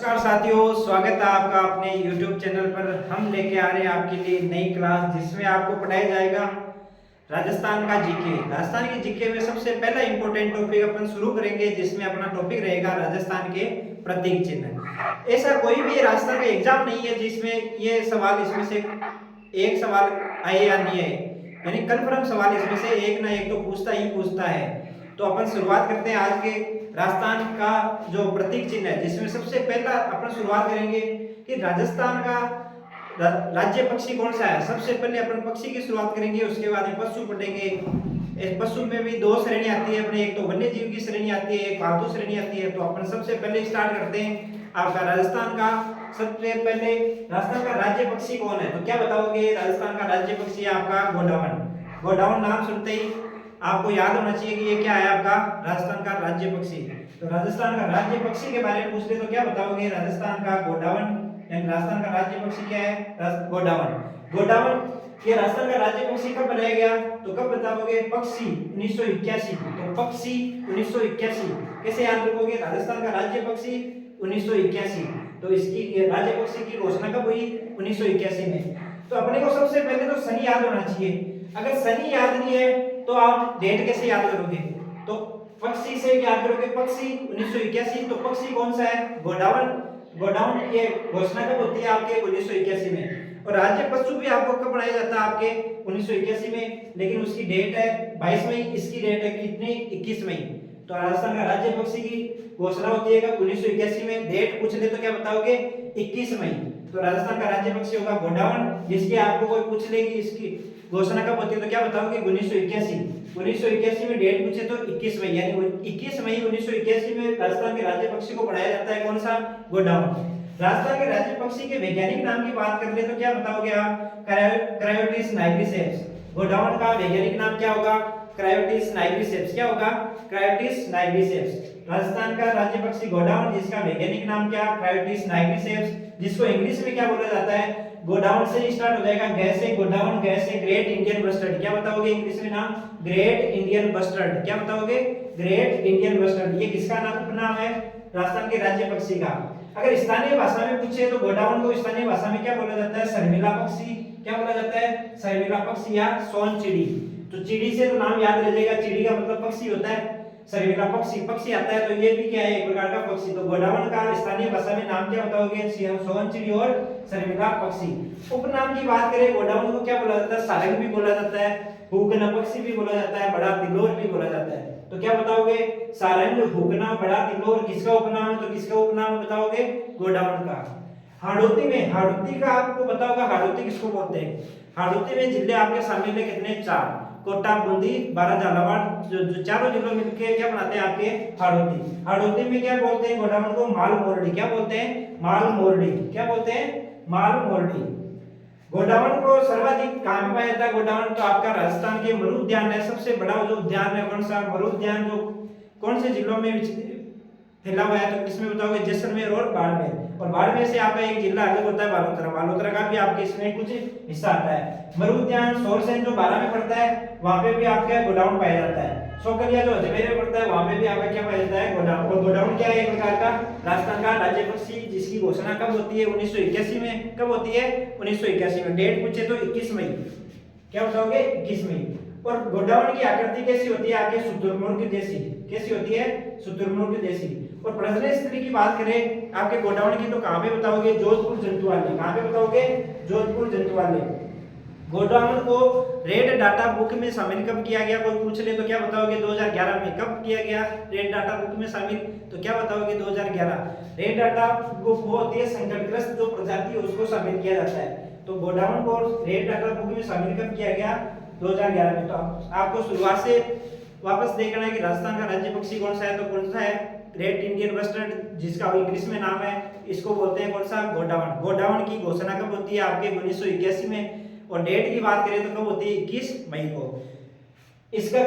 नमस्कार साथियों, स्वागत है आपका अपने YouTube चैनल पर। हम लेके आ रहे हैं आपके लिए नई क्लास जिसमें आपको पढ़ाया जाएगा राजस्थान का जीके। राजस्थान के जीके में सबसे पहला इंपॉर्टेंट टॉपिक अपन शुरू करेंगे जिसमें अपना टॉपिक रहेगा राजस्थान के प्रतीक चिन्ह। ऐसा कोई भी राजस्थान का एग्जाम नहीं है जिसमें ये सवाल इसमें से एक सवाल आए या नहीं आए, यानी कन्फर्म सवाल इसमें से एक ना एक तो पूछता ही पूछता है। तो अपन शुरुआत करते हैं आज के राजस्थान का जो प्रतीक चिन्ह है, जिसमें सबसे पहला अपन शुरुआत करेंगे कि राजस्थान का राज्य पक्षी कौन सा है। सबसे पहले अपन पक्षी की शुरुआत करेंगे, उसके बाद में पशु पढ़ेंगे। इस पशु में भी दो श्रेणी आती है अपने, एक तो वन्य जीव की श्रेणी आती है, एक पालतू श्रेणी आती है। तो अपन सबसे पहले स्टार्ट करते हैं आपका राजस्थान का। सबसे पहले राजस्थान का राज्य पक्षी कौन है, तो क्या बताओगे? राजस्थान का राज्य पक्षी है आपका गोडावण। गोडावण नाम सुनते ही आपको याद होना चाहिए कि ये क्या है आपका राजस्थान का राज्य पक्षी। तो राजस्थान का राज्य पक्षी के बारे में पूछ ले तो क्या बताओगे? राजस्थान का गोडावण, यानी राजस्थान का राज्य पक्षी क्या है? गोडावण। गोडावण ये राजस्थान का राज्य पक्षी कब बनाया गया, तो कब बताओगे? पक्षी 1981। तो पक्षी 1981 कैसे याद रखोगे? राजस्थान का राज्य पक्षी 1981। तो इसकी राज्य पक्षी की घोषणा कब हुई? 1981 में। तो अपने को सबसे पहले तो सनी याद होना चाहिए। अगर सनी याद नहीं है तो आप डेट कैसे याद करोगे? तो पक्षी से याद करोगे, पक्षी 1981। तो पक्षी कौन सा है? गोडावण। गोडावण ये घोषणा कब होती है आपके? 1981 में। और राज्य पशु भी आपको कब बनाया जाता है? आपके 1981 में, लेकिन उसकी डेट है 22 मई। इसकी डेट है कितनी? 21 मई। तो राजस्थान का राज्य पक्षी की घोषणा होती है कब? 1981 में। डेट पूछ ले तो क्या बताओगे? 21 मई। तो राजस्थान का राज्य पक्षी होगा गोडावण। जिसकी आपको कोई पूछ ले कि इसकी घोषणा कब होती है तो क्या बताओगे? 1981। 1981 में डेट पूछे तो 21 मई, यानी 21 मई 1981 में राजस्थान के राज्य पक्षी को बढ़ाया जाता है। कौन सा? गोडावण। राजस्थान के राज्य पक्षी के वैज्ञानिक नाम की बात कर ले तो क्या बताओगे आप? क्रायोटिस नाइग्रिसेप्स। गोडावण का वैज्ञानिक नाम क्या होगा? क्रायोटिस नाइग्रिसेप्स। क्या होगा? क्रायोटिस नाइग्रिसेप्स। राजस्थान का राज्य पक्षी गोडावण, जिसका वैज्ञानिक नाम क्या? क्रायोटिस नाइग्रिसेप्स, जिसको इंग्लिश में क्या बोला जाता है? गोडाउन से स्टार्ट हो जाएगा, गै से गोडाउन, गै से ग्रेट इंडियन बस्टर्ड। क्या बताओगे इंग्लिश में नाम? Great Indian bustard. क्या बताओगे? Great Indian bustard. ये किसका नाम, उपनाम है राजस्थान के राज्य पक्षी का। अगर स्थानीय भाषा में पूछे तो गोडाउन को स्थानीय भाषा में क्या बोला जाता है? शर्मिला पक्षी। क्या बोला जाता है? शर्मिला पक्षी या सोन चिड़ी। तो चिड़ी से तो नाम याद रह जाएगा, चिड़ी का मतलब पक्षी होता है। शर्मिला पक्षी, पक्षी आता है तो ये भी क्या है? एक प्रकार का पक्षी। तो गोडावण का स्थानीय भाषा में नाम क्या बताओगे? सोन चिड़ी और शर्मिला पक्षी। उपनाम की बात करें, गोडावण को क्या बोला जाता है? सारंग भी बोला जाता है, हुकना पक्षी भी बोला जाता है, बड़ा तिलोर भी बोला जाता है। तो क्या बताओगे? सारंग, हुकना, बड़ा तिलोर किसका उपनाम है? तो किसका उपनाम बताओगे? गोडावण का। हाड़ौती में, हाड़ौती का आपको पता होगा, हाड़ौती किसको बोलते हैं? हाड़ौती में जिले आपके शामिल है कितने? 4। कोटा, बूंदी, बारह, झालावाड़, जो चारों जिलों मिलकर क्या बनाते हैं आपके? हाड़ौती। हाड़ौती में क्या बोलते हैं गोडावण को? माल मोरडी। क्या बोलते हैं? माल मोरडी। क्या बोलते हैं? माल मोरडी। गोडावण को सर्वाधिक कहां पे पाया जाता है? गोडावण तो आपका राजस्थान के मरु उद्यान है, सबसे बड़ा जो उद्यान है कौन सा? मरु उद्यान, जो कौन से जिलों में फैला हुआ है? तो किसमें बताओगे? जैसलमेर और बाड़मेर। और बाड़मेर से आपका एक जिला अलग होता है बालोतरा। बालोतरा का भी आपके इसमें कुछ हिस्सा आता है। मरु उद्यान सोरसेन जो 12 में पड़ता है, वहां पे भी आपका गोडाउन पाया जाता है। सोकलिया जो अजमेर में पड़ता है, वहां पे भी आपका क्या पाया जाता है? गोडाउन। और गोडाउन क्या है? एक प्रकार का राजस्थान का राज्य पक्षी, जिसकी घोषणा कब होती है? 1981 में। कब होती है? 1981 में। डेट पूछे तो 21 मई। क्या बताओगे? 21 मई। और गोडाउन की आकृति कैसी होती है? आपके शुतुरमुर्ग जैसी। कैसी होती है? शुतुरमुर्ग जैसी। और प्रजनन स्थली की बात करें आपके गोडाउन की तो कहां पे बताओगे? जोधपुर जंतुआलय। कहां पे बताओगे? जोधपुर जंतुआलय। गोडाउन को रेड डाटा बुक में शामिल कब किया गया? कोई पूछ ले तो क्या बताओगे? 2011 में। कब किया गया रेड डाटा बुक में शामिल? तो क्या बताओगे? 2011। रेड डाटा बुक वो होती है संकटग्रस्त जो प्रजाति है उसको शामिल किया जाता है। तो गोडाउन को रेड डाटा बुक में शामिल कब किया गया? 2011 में। तो आपको शुरुआत से वापस देखना है कि राजस्थान का राज्य पक्षी कौन सा है, तो कौन सा है? ग्रेट इंडियन बस्टर्ड, जिसका इंग्लिश में नाम है, इसको बोलते हैं कौन सा? गोडावण। गोडावण की घोषणा कब होती है? आपके 1981 में। और डेट की बात करें तो कब होती है? 21 मई को। इसका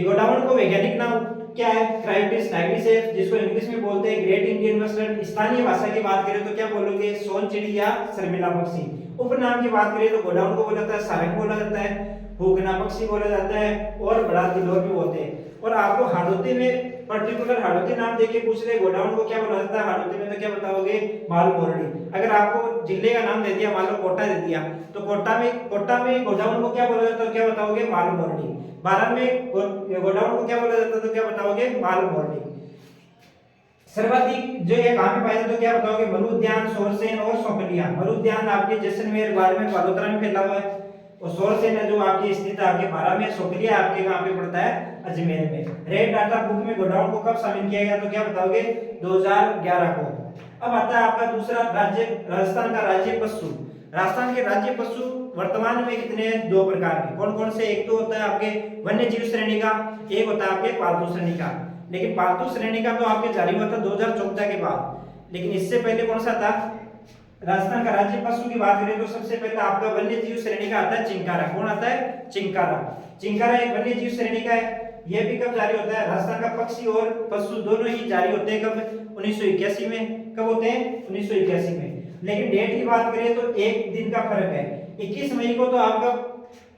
गोडावण को वैज्ञानिक नाम क्या है? क्रायोटिस नाइग्रिसेप्स, जिसको इंग्लिश में बोलते हैं ग्रेट इंडियन बस्टर्ड। स्थानीय भाषा की बात करें तो क्या बोलोगे? सोन चिड़ी या शर्मिला पक्षी। उपनाम की बात करें तो गोडावण को बोला जाता है सारंग बोला जाता है, हुकना पक्षी बोला जाता है और बड़ा तिलोर भी बोलते हैं। और आपको हाड़ौती में पर्टिकुलर हाड़ौती नाम देके पूछ रहे गोडाउन को क्या बोला जाता है हाड़ौती में, तो क्या बताओगे मालमोरडी। अगर आपको जिले का नाम दे दिया, मान लो कोटा दे दिया, तो कोटा में गोडाउन को क्या बोला जाता है, तो क्या बताओगे मालमोरडी। बारां में गोडाउन को क्या बोला जाता है, तो क्या बताओगे मालमोरडी। सर्वाधिक जो ये कहां पे पाया जाता है, तो क्या बताओगे मरु उद्यान, सोरसेन और सोकलिया। मरु उद्यान आपके जैसलमेर, बाड़मेर, बालोतरा में फैला हुआ है, और सोरसेन है जो आपकी स्थित है आपके बारां में, सोकलिया आपके कहां पे पड़ता है अजमेर में। रेड डाटा बुक में गोडाउन को कब शामिल किया गया, तो क्या बताओगे 2011 को। अब आता है आपका दूसरा राज्य, राजस्थान का राज्य पशु। राजस्थान के राज्य पशु वर्तमान में कितने हैं, दो प्रकार के। कौन कौन से, एक तो होता है आपके वन्य जीव श्रेणी का, एक होता है आपके पालतू श्रेणी का। लेकिन पालतू श्रेणी का तो आपके जारी हुआ था 2014 के बाद, लेकिन इससे पहले कौन सा था, राजस्थान का राज्य पशु की बात करें तो सबसे पहले आपका वन्य जीव श्रेणी का आता है चिंकारा। कौन आता है, चिंकारा। चिंकारा एक वन्य जीव श्रेणी का है। यह भी कब जारी होता है, राजस्थान का पक्षी और पशु दोनों ही जारी होते हैं कब, 1981 में। कब होते हैं, 1981 में। लेकिन डेट की बात करें तो एक दिन का फर्क है। 21 मई को तो आपका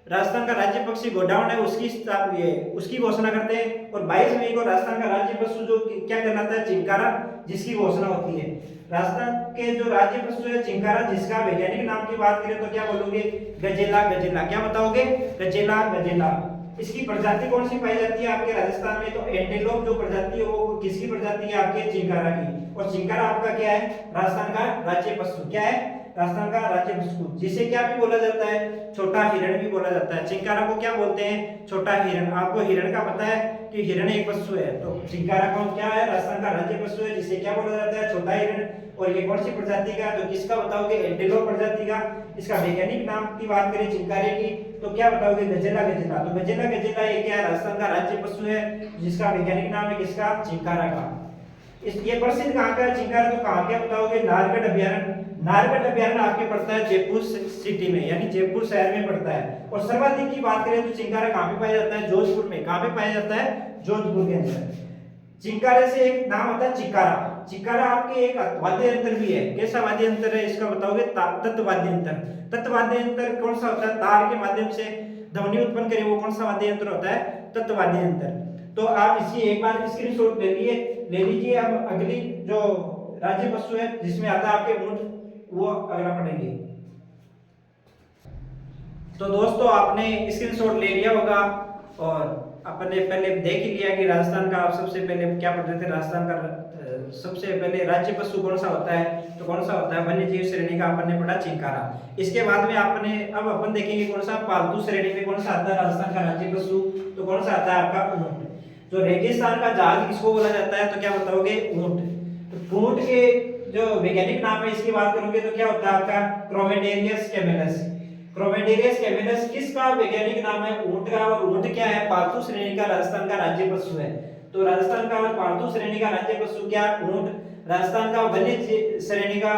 राजस्थान का राज्य पक्षी गोडाउन है उसकी घोषणा करते हैं, और 22 मई को राजस्थान का राज्य पशु जो क्या कहलाता है, चिंकारा, जिसकी घोषणा होती है। राजस्थान के जो राज्य पशु है चिंकारा, जिसका वैज्ञानिक नाम की बात करें तो क्या बोलोगे, गजेला। गजेला क्या बताओगे, गजेला, गजेला। इसकी प्रजाति कौन सी पाई जाती है आपके राजस्थान में, तो एंटीलोप जो प्रजाति है वो किसकी प्रजाति है, आपके चिंकारा की। और चिंकारा आपका क्या है, राजस्थान का राज्य पशु। क्या है, राजस्थान का राज्य पशु, जिसे क्या भी बोला जाता है, छोटा हिरण भी बोला जाता है। चिंकारा को क्या बोलते हैं, छोटा हिरण। आपको हिरण का पता है कि हिरण एक पशु है, तो चिंकारा कौन क्या है, राजस्थान का राज्य पशु है, जिसे क्या बोला जाता है, छोटा हिरण। और ये कौन सी प्रजाति का, तो किसका बताओगे, एंटीलोप प्रजाति का। इसका वैज्ञानिक नाम की बात करें चिंकारे की, तो क्या बताओगे, गजेला, गजेला। तो गजेला, गजेला ये क्या है, राजस्थान का राज्य पशु है, जिसका वैज्ञानिक नाम है किसका, चिंकारा का। ये प्रसिद्ध कहाँ का है चिंकारा, तो कहाँ क्या बताओगे, नारगढ़ अभ्यारण्य। नारगढ़ अभ्यारण्य आपके पड़ता है जयपुर सिटी में, यानी जयपुर शहर में पड़ता है। और सर्वाधिक की बात करें तो चिंकारा कहाँ पे पाया जाता है, जोधपुर में। कहाँ पे पाया जाता है, जोधपुर के अंदर। चिंकारे से एक नाम आता है चिकारा। चिकारा आपके एक वाद्य यंत्र भी है। कैसा वाद्य यंत्र है इसका बताओगे, तत्वाद्य यंत्र। तत्वाद्य यंत्र कौन सा होता है, तार के माध्यम से ध्वनि उत्पन्न करे वो कौन सा वाद्य यंत्र होता है, तत्वाद्य यंत्र। तो आप इसकी एक बार स्क्रीनशॉट ले लीजिए। अब अगली जो राज्य पशु है जिसमें आता है आपके ऊंट, वो अगला पढ़ेंगे। तो दोस्तों आपने स्क्रीनशॉट ले लिया होगा, और अपने पहले देख ही लिया कि राजस्थान का आप सबसे पहले क्या पढ़ रहे थे, राजस्थान का सबसे पहले राज्य पशु कौन सा होता है, तो कौन सा होता है, वन्य जीव श्रेणी का अपन ने पढ़ा चिंकारा। इसके बाद में आपने अब अपन देखेंगे कौन सा पालतू श्रेणी में कौन सा आता है राजस्थान का राज्य पशु, तो कौन सा आता है आपका ऊंट। जो रेगिस्तान का जहाज किसको बोला जाता है, तो क्या बताओगे, ऊंट। तो ऊंट के जो वैज्ञानिक नाम है इसकी बात करोगे तो क्या होता है आपका, क्रोमेडेरियस कैमेलस। क्रोमेडेरियस कैमेलस किसका वैज्ञानिक नाम है, ऊंट का। और ऊंट क्या है, पालतू श्रेणी का राजस्थान का राज्य पशु है। तो राजस्थान का पालतू श्रेणी का राज्य पशु क्या, ऊंट। राजस्थान का वन्य श्रेणी का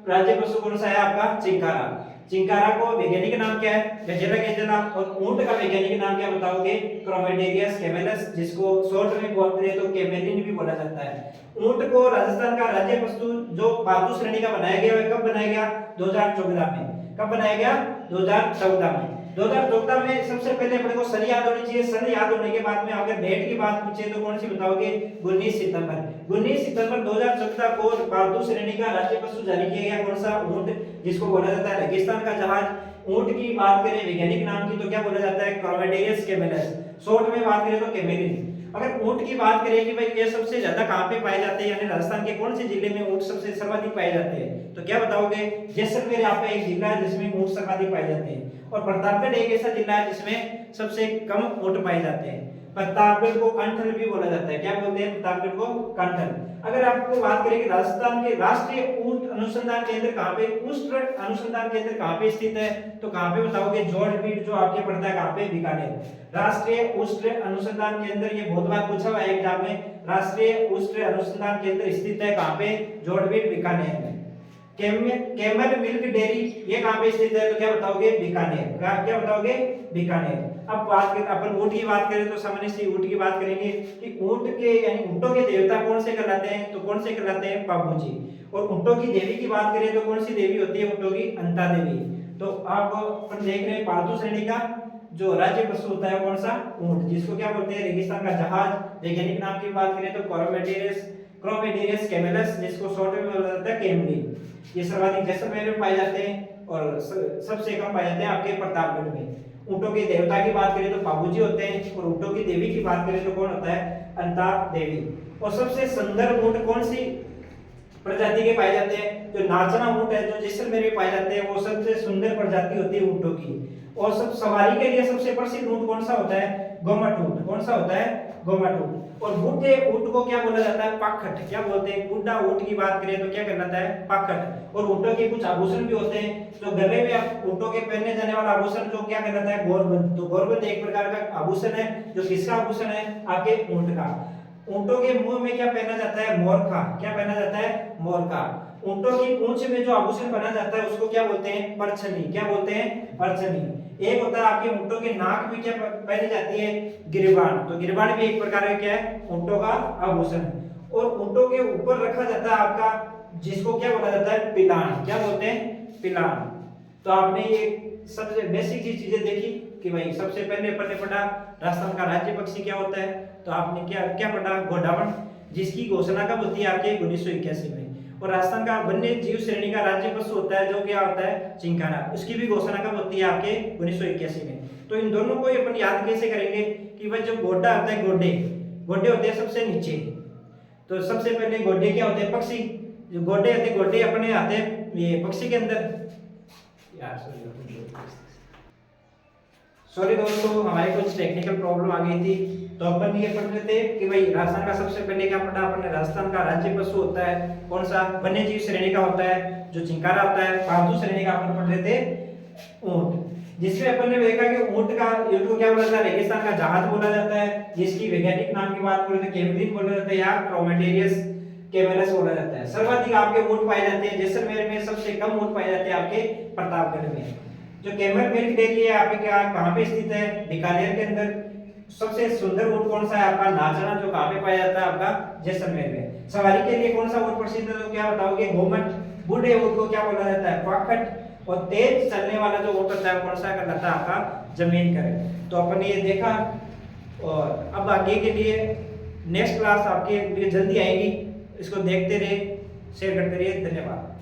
राज्य पशु कौन सा है आपका, चिंकारा। चिंकारा को वैज्ञानिक नाम क्या है, गजेला, गजेला। और ऊंट का वैज्ञानिक नाम क्या बताओगे, क्रोमेडेरियस कैमेलस, जिसको शॉर्ट में बोलते हैं तो कैमेलिन भी बोला जाता है। ऊंट को राजस्थान का राज्य पशु जो पालतू श्रेणी का बनाया गया है, कब बनाया गया, 2014 में। कब बनाया गया, 2014 में। 2014 में सबसे पहले अपने को सन याद होनी चाहिए। सन याद होने के बाद में अगर डेट की बात पूछे तो कौन सी बताओगे, 19 सितंबर। 19 सितंबर 2014 को पालतू श्रेणी का राज्य पशु जारी किया गया, कौन सा, ऊंट, जिसको बोला जाता है रेगिस्तान का जहाज। ऊंट की बात करें वैज्ञानिक नाम की तो क्या बोला जाता है, क्रोमेडेरियस कैमेलस। शॉर्ट में बात करें तो कैमेलिन। अगर ऊंट की बात करें कि भाई ये सबसे ज्यादा कहां पे पाए जाते हैं, यानी राजस्थान के कौन से जिले में ऊंट सबसे सर्वाधिक पाए जाते हैं, तो क्या बताओगे, जैसलमेर आपका एक जिला है जिसमें ऊंट सर्वाधिक पाए जाते हैं। और प्रतापगढ़ एक ऐसा जिला है जिसमें सबसे कम ऊंट पाए जाते हैं। प्रतापगढ़ को कंठल भी बोला जाता है। क्या बोलते हैं, प्रतापगढ़ को कंठल। अगर आपको बात करें कि राजस्थान के राष्ट्रीय ऊंट अनुसंधान केंद्र कहां पे, उष्ट अनुसंधान केंद्र कहां पे स्थित है, तो कहां पे बताओगे, जोड़बीड़ जो आपके पड़ता है कहां पे, बीकानेर। राष्ट्रीय उष्ट अनुसंधान केंद्र, ये बहुत बार पूछा हुआ है एग्जाम में। राष्ट्रीय उष्ट अनुसंधान केंद्र स्थित है कहां पे, जोड़बीड़, बीकानेर में। कैमल मिल्क डेयरी ये कहां पे स्थित है, तो क्या बताओगे, बीकानेर। क्या बताओगे, बीकानेर। अब बात करें अपन ऊंट की बात करें तो सामान्य से ऊंट की बात करेंगे कि ऊंट के यानी ऊंटों के देवता कौन से कहलाते हैं, तो कौन से कहलाते हैं, बाबूजी। और ऊंटों की देवी की बात करें तो कौन सी देवी होती है ऊंटों की, अंता देवी। तो आप अपन देख रहे हैं पालतू श्रेणी का जो राज्य पशु होता है कौन सा, ऊंट, जिसको क्या बोलते हैं रेगिस्तान का जहाज। वैज्ञानिक नाम की बात करें तो क्रोमेटेरियस कैमेलस, जिसको शॉर्ट में बोला जाता है कैमलिन। ये सर्वाधिक जैसलमेर में पाए जाते हैं और सबसे कम पाए जाते हैं आपके प्रतापगढ़ में। ऊंटों के देवता की बात करें तो पाबूजी होते हैं, और ऊंटों की देवी की बात करें तो कौन होता है, अंता देवी। और सबसे सुंदर ऊंट कौन सी प्रजाति के पाए जाते हैं, जो नाचना ऊंट है जो जैसलमेर में पाए जाते हैं, वो सबसे सुंदर प्रजाति होती है ऊंटों की। और सब सवारी के लिए सबसे प्रसिद्ध ऊंट कौन सा होता है, गोमट ऊंट। कौन सा होता है, गोमट ऊंट। और बूढ़े ऊंट को क्या बोला जाता है, पाखट। क्या बोलते हैं, बूढ़ा ऊंट की बात करें तो क्या कहलाता है, पाखट। और ऊंटों के कुछ आभूषण भी होते हैं, जो गले में ऊंटों के पहने जाने वाला आभूषण जो क्या कहलाता है, गौरबंद। तो गौरबंद एक प्रकार का आभूषण है, जो किसका आभूषण है, आपके ऊंट का। ऊंटों के मुंह में क्या पहना जाता है, मोरखा। क्या पहना जाता है, मोरखा। ऊंटों की पूंछ में जो आभूषण पहना जाता है उसको क्या बोलते हैं, परछनी। क्या बोलते हैं, परछनी। एक होता है आपके ऊंटों के नाक में क्या पहनी जाती है, गिरबान। तो गिरबान भी एक प्रकार का क्या है, ऊंटों का आभूषण। और ऊंटों के ऊपर रखा जाता है आपका, जिसको क्या बोला जाता है, पिलान। क्या बोलते हैं, पिलान। तो आपने ये सबसे बेसिक चीजें देखी कि भाई सबसे पहले पढ़ने पढ़ा राजस्थान का राज्य पक्षी क्या होता है। तो आपने क्या क्या पढ़ा, घोड़ावण, जिसकी घोषणा कब होती है, आपके 1981 में। और राजस्थान का वन्य जीव श्रेणी का राज्य पशु होता है जो क्या होता है, चिंकारा। उसकी भी घोषणा कब होती है, आपके 1981 में। तो इन दोनों को अपन याद कैसे करेंगे कि भाई जो घोड़ा होता है, घोड़े होते हैं सबसे नीचे। तो सबसे पहले घोड़े क्या होते हैं, पक्षी। जो घोड़े होते हैं, घोड़े अपने आते हैं ये पक्षी के अंदर। सॉरी दोस्तों, हमारे कुछ टेक्निकल प्रॉब्लम आ गई थी। तो अपन ये पढ़ रहे थे कि भाई राजस्थान का सबसे पहले क्या पढ़ा अपन ने, राजस्थान का राज्य पशु होता है कौन सा, वन्य जीव श्रेणी का होता है जो चिंकारा होता है। पालतू श्रेणी का अपन पढ़ रहे थे ऊंट, जिसमें अपन ने देखा कि ऊंट का यूं क्या बोला जाता है, रेगिस्तान का जहाज बोला जाता है। जिसकी वैज्ञानिक नाम की बात करें तो कैमलिन बोला जाता है या क्रोमेटेरियस कैमेलस बोला जाता है। सर्वाधिक आपके ऊंट पाए जाते हैं जैसलमेर में, सबसे कम ऊंट पाए जाते हैं आपके प्रतापगढ़ में। जो कैमल मिल्क डेयरी है आपके क्या कहां पे स्थित है, बीकानेर के अंदर। सबसे सुंदर ऊंट कौन सा है आपका, नाचना, जो कहां पे पाया जाता है, आपका जैसलमेर में। सवारी के लिए कौन सा ऊंट प्रसिद्ध है, तो क्या बताओगे, गोमट। बूढ़े ऊंट को क्या बोला जाता है, पाखट। और तेज चलने वाला जो ऊंट होता है कौन सा कहलाता है, आपका जमीन करे। तो अपन ये देखा, और अब आगे के लिए नेक्स्ट क्लास आपके लिए जल्दी आएगी। इसको देखते रहिए, शेयर करते रहिए। धन्यवाद।